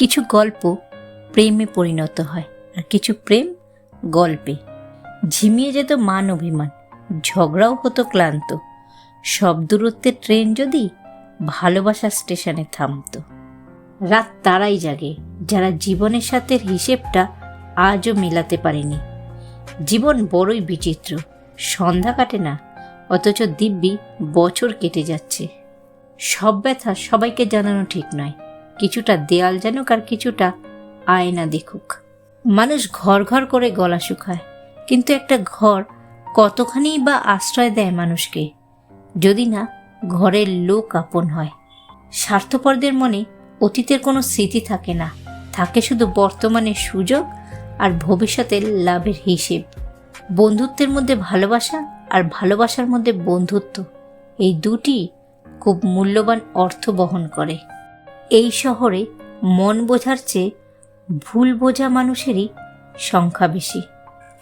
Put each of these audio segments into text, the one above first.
কিছু গল্প প্রেমে পরিণত হয়, আর কিছু প্রেম গল্পে। ঝিমিয়ে যেত মান অভিমান, ঝগড়াও হতো ক্লান্ত। সব দূরত্বের ট্রেন যদি ভালোবাসার স্টেশনে থামত। রাত তারাই জাগে যারা জীবনের সাথে হিসেবটা আজও মেলাতে পারেনি। জীবন বড়ই বিচিত্র, সন্ধ্যা কাটে না, অথচ দিব্যি বছর কেটে যাচ্ছে। সব ব্যথা সবাইকে জানানো ঠিক নয়, কিছুটা দেয়াল জানুক আর কিছুটা আয়না দেখুক। মানুষ ঘর ঘর করে গলা শুকায়, কিন্তু একটা ঘর কতখানি বা আশ্রয় দেয় মানুষকে, যদি না ঘরের লোক আপন হয়। স্বার্থপরদের মনে অতীতের কোনো স্মৃতি থাকে না, থাকে শুধু বর্তমানের সুযোগ আর ভবিষ্যতের লাভের হিসেব। বন্ধুত্বের মধ্যে ভালোবাসা আর ভালোবাসার মধ্যে বন্ধুত্ব, এই দুটি খুব মূল্যবান অর্থ বহন করে। এই শহরে মন বোঝার চেয়ে ভুল বোঝা মানুষেরই সংখ্যা বেশি।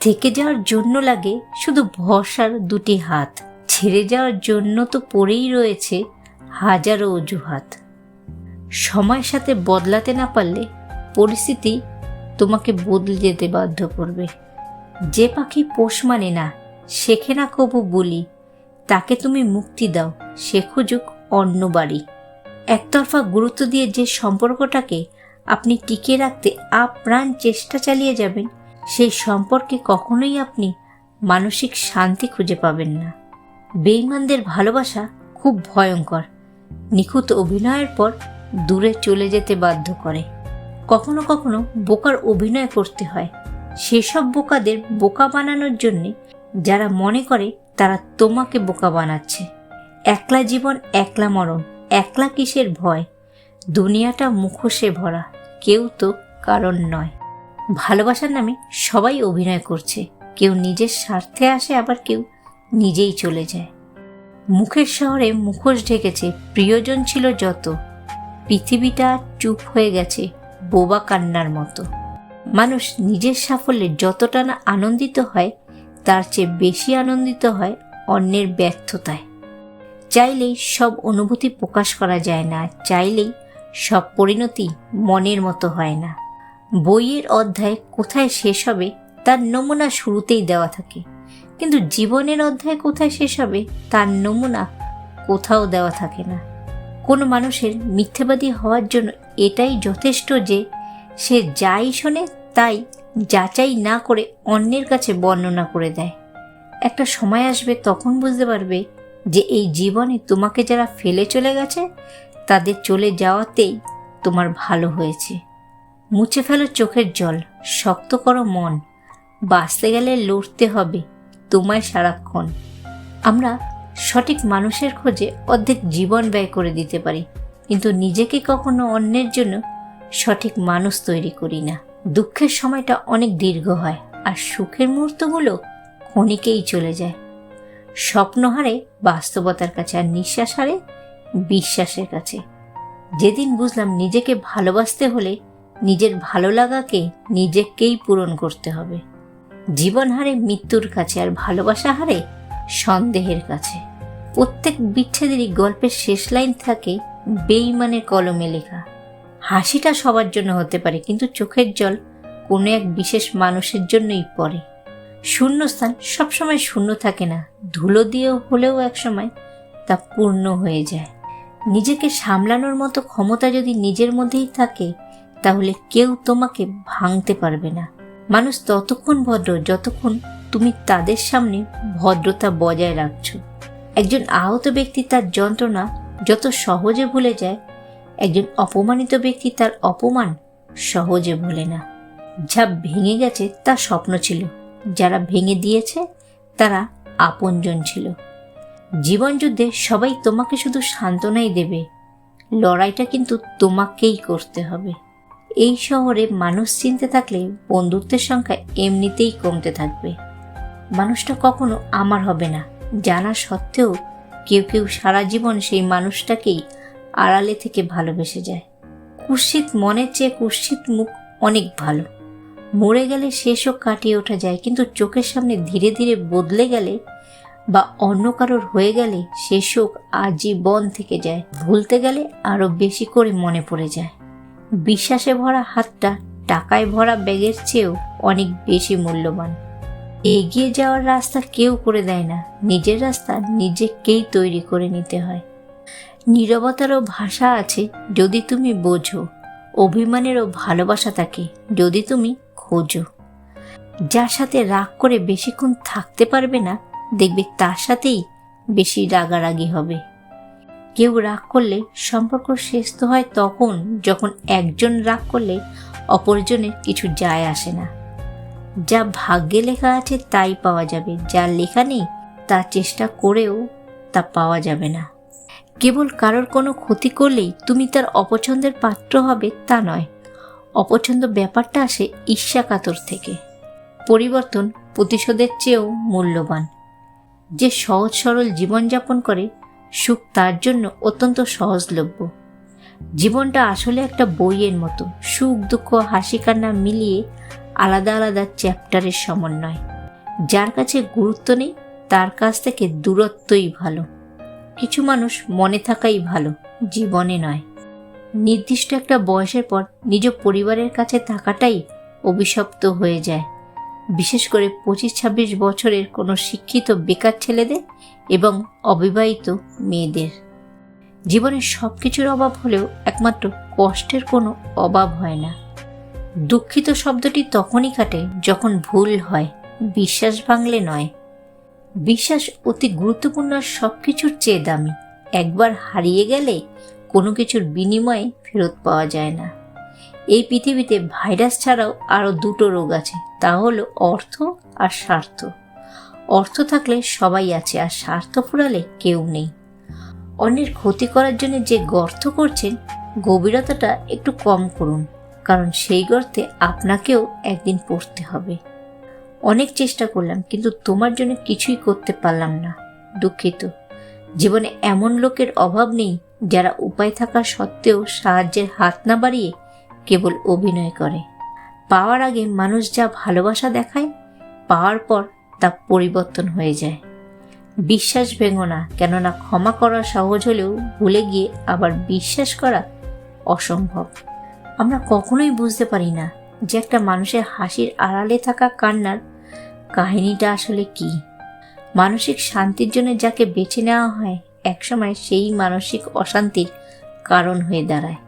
থেকে যাওয়ার জন্য লাগে শুধু ভরসার দুটি হাত, ছেড়ে যাওয়ার জন্য তো পড়েই রয়েছে হাজারো অজুহাত। সময়ের সাথে বদলাতে না পারলে পরিস্থিতি তোমাকে বদলে যেতে বাধ্য করবে। যে পাখি পোষ মানে না, শেখে না কবু বলি, তাকে তুমি মুক্তি দাও, সে খুঁজুক অন্য বাড়ি। একতরফা গুরুত্ব দিয়ে যে সম্পর্কটাকে আপনি টিকিয়ে রাখতে আপ্রাণ চেষ্টা চালিয়ে যাবেন, সেই সম্পর্কে কখনোই আপনি মানসিক শান্তি খুঁজে পাবেন না। বেঈমানদের ভালোবাসা খুব ভয়ঙ্কর, নিখুঁত অভিনয়ের পর দূরে চলে যেতে বাধ্য করে। কখনো কখনো বোকার অভিনয় করতে হয়, সেসব বোকাদের বোকা বানানোর জন্যে যারা মনে করে তারা তোমাকে বোকা বানাচ্ছে। একলা জীবন একলা মরণ, একলা কিসের ভয়, দুনিয়াটা মুখোশে ভরা, কেউ তো কারণ নয়। ভালোবাসার নামে সবাই অভিনয় করছে, কেউ নিজের স্বার্থে আসে, আবার কেউ নিজেই চলে যায়। মুখের শহরে মুখোশ ঢেকেছে প্রিয়জন ছিল যত, পৃথিবীটা চুপ হয়ে গেছে বোবা কান্নার মতো। মানুষ নিজের সাফল্যে যতটা না আনন্দিত হয়, তার চেয়ে বেশি আনন্দিত হয় অন্যের ব্যর্থতায়। চাইলেই সব অনুভূতি প্রকাশ করা যায় না, চাইলেই সব পরিণতি মনের মতো হয় না। বইয়ের অধ্যায় কোথায় শেষ হবে তার নমুনা শুরুতেই দেওয়া থাকে, কিন্তু জীবনের অধ্যায় কোথায় শেষ হবে তার নমুনা কোথাও দেওয়া থাকে না। কোনো মানুষের মিথ্যাবাদী হওয়ার জন্য এটাই যথেষ্ট যে সে যাই শোনে তাই যাচাই না করে অন্যের কাছে বর্ণনা করে দেয়। একটা সময় আসবে তখন বুঝতে পারবে যে এই জীবনে তোমাকে যারা ফেলে চলে গেছে, তাদের চলে যাওয়াতেই তোমার ভালো হয়েছে। মুছে ফেলো চোখের জল, শক্ত করো মন, বাঁচতে গেলে লড়তে হবে তোমায় সারাক্ষণ। আমরা সঠিক মানুষের খোঁজে অর্ধেক জীবন ব্যয় করে দিতে পারি, কিন্তু নিজেকে কখনো অন্যের জন্য সঠিক মানুষ তৈরি করি না। দুঃখের সময়টা অনেক দীর্ঘ হয়, আর সুখের মুহূর্তগুলো ক্ষণিকেই চলে যায়। স্বপ্ন হারে বাস্তবতার কাছে, আর নিঃশ্বাস হারে বিশ্বাসের কাছে। যেদিন বুঝলাম নিজেকে ভালোবাসতে হলে নিজের ভালো লাগাকে নিজেকেই পূরণ করতে হবে। জীবন হারে মৃত্যুর কাছে, আর ভালোবাসা হারে সন্দেহের কাছে। প্রত্যেক বিচ্ছেদেরই গল্পের শেষ লাইন থাকে বেঈমানের কলমে লেখা। হাসিটা সবার জন্য হতে পারে, কিন্তু চোখের জল কোনো এক বিশেষ মানুষের জন্যই পড়ে। শূন্যস্থান সবসময় শূন্য থাকে না, ধুলো দিয়ে হলেও একসময় তা পূর্ণ হয়ে যায়। নিজেকে সামলানোর মতো ক্ষমতা যদি নিজের মধ্যেই থাকে, তাহলে কেউ তোমাকে ভাঙতে পারবে না। মানুষ ততক্ষণ ভদ্র যতক্ষণ তুমি তাদের সামনে ভদ্রতা বজায় রাখছো। একজন আহত ব্যক্তি তার যন্ত্রণা যত সহজে ভুলে যায়, একজন অপমানিত ব্যক্তি তার অপমান সহজে ভুলে না। যা ভেঙে গেছে তা স্বপ্ন ছিল, যারা ভেঙে দিয়েছে তারা আপনজন ছিল। জীবনযুদ্ধে সবাই তোমাকে শুধু সান্ত্বনাই দেবে, লড়াইটা কিন্তু তোমাকেই করতে হবে। এই শহরে মানুষ চিনতে থাকলে বন্ধুত্বের সংখ্যা এমনিতেই কমতে থাকবে। মানুষটা কখনো আমার হবে না জানা সত্ত্বেও কেউ কেউ সারা জীবন সেই মানুষটাকেই আড়ালে থেকে ভালোবেসে যায়। কুৎসিত মনের চেয়ে কুৎসিত মুখ অনেক ভালো। মরে গেলে সে শোক কাটিয়ে ওঠা যায়, কিন্তু চোখের সামনে ধীরে ধীরে বদলে গেলে বা অন্য কারোর হয়ে গেলে সে শোক আজীবন থেকে যায়। ভুলতে গেলে আরো বেশি করে মনে পড়ে যায়। বিশ্বাসে ভরা হাতটা টাকায় ভরা ব্যাগের চেয়েও অনেক বেশি মূল্যবান। এগিয়ে যাওয়ার রাস্তা কেউ করে দেয় না, নিজের রাস্তা নিজেকেই তৈরি করে নিতে হয়। নীরবতারও ভাষা আছে যদি তুমি বোঝো, অভিমানেরও ভালোবাসা থাকে যদি তুমি খোঁজো। যার সাথে রাগ করে বেশিক্ষণ থাকতে পারবে না, দেখবে তার সাথেই বেশি রাগারাগি হবে। কেউ রাগ করলে সম্পর্ক শেষ তো হয় তখন যখন একজন রাগ করলে অপরজনের কিছু যায় আসে না। যা ভাগ্যে লেখা আছে তাই পাওয়া যাবে, যা লেখা নেই তা চেষ্টা করেও তা পাওয়া যাবে না। কেবল কারোর কোনো ক্ষতি করলেই তুমি তার অপছন্দের পাত্র হবে তা নয়। অপছন্দ ব্যাপারটা আসে ঈর্ষাকাতর থেকে। পরিবর্তন প্রতিশোধের চেয়েও মূল্যবান। যে সহজ সরল জীবনযাপন করে, সুখ তার জন্য অত্যন্ত সহজলভ্য। জীবনটা আসলে একটা বইয়ের মতো, সুখ দুঃখ হাসি কান্না মিলিয়ে আলাদা আলাদা চ্যাপ্টারের সমন্বয়। যার কাছে গুরুত্ব নেই তার কাছ থেকে দূরত্বই ভালো। কিছু মানুষ মনে থাকাই ভালো, জীবনে নয়। নির্দিষ্ট একটা বয়সের পর নিজ পরিবারের কাছে থাকাটাই অভিশপ্ত হয়ে যায়, বিশেষ করে 25-26 বছরের কোনো শিক্ষিত বেকার ছেলেদের এবং অবিবাহিত মেয়েদের। জীবনের সব কিছুর অভাব হলেও একমাত্র কষ্টের কোনো অভাব হয় না। দুঃখিত শব্দটি তখনই কাটে যখন ভুল হয়, বিশ্বাস ভাঙলে নয়। বিশ্বাস অতি গুরুত্বপূর্ণ, সব কিছুর চেয়ে দামি। একবার হারিয়ে গেলে কোনো কিছুর বিনিময়ে ফেরত পাওয়া যায় না। এই পৃথিবীতে ভাইরাস ছাড়াও আরও দুটো রোগ আছে, তা হলো অর্থ আর স্বার্থ। অর্থ থাকলে সবাই আছে, আর স্বার্থ ফুরালে কেউ নেই। অন্যের ক্ষতি করার জন্য যে গর্ত করছেন, গভীরতাটা একটু কম করুন, কারণ সেই গর্তে আপনাকেও একদিন পড়তে হবে। অনেক চেষ্টা করলাম কিন্তু তোমার জন্য কিছুই করতে পারলাম না, দুঃখিত। জীবনে এমন লোকের অভাব নেই যারা উপায় থাকা সত্ত্বেও সাহায্যের হাত না বাড়িয়ে কেবল অভিনয় করে। পাওয়ার আগে মানুষ যা ভালোবাসা দেখায়, পাওয়ার পর তা পরিবর্তন হয়ে যায়। বিশ্বাস ভেঙো না, কেননা ক্ষমা করা সহজ হলেও ভুলে গিয়ে আবার বিশ্বাস করা অসম্ভব। আমরা কখনোই বুঝতে পারি না যে একটা মানুষের হাসির আড়ালে থাকা কান্নার কাহিনীটা আসলে কি। মানসিক শান্তির জন্য যাকে বেছে নেওয়া হয়, একসময় সেই মানসিক অশান্তির কারণ হয়ে দাঁড়ায়।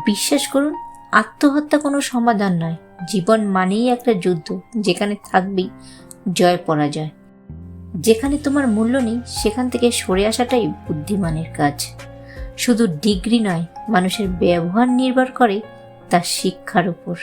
বিশ্বাস করুন, আত্মহত্যা কোনো সমাধান নয়। জীবন মানেই একটা যুদ্ধ, যেখানে থাকবেই জয় পরাজয়। যেখানে তোমার মূল্য নেই সেখান থেকে সরে আসাটাই বুদ্ধিমানের কাজ। শুধু ডিগ্রি নয়, মানুষের ব্যবহার নির্ভর করে তার শিক্ষার উপর।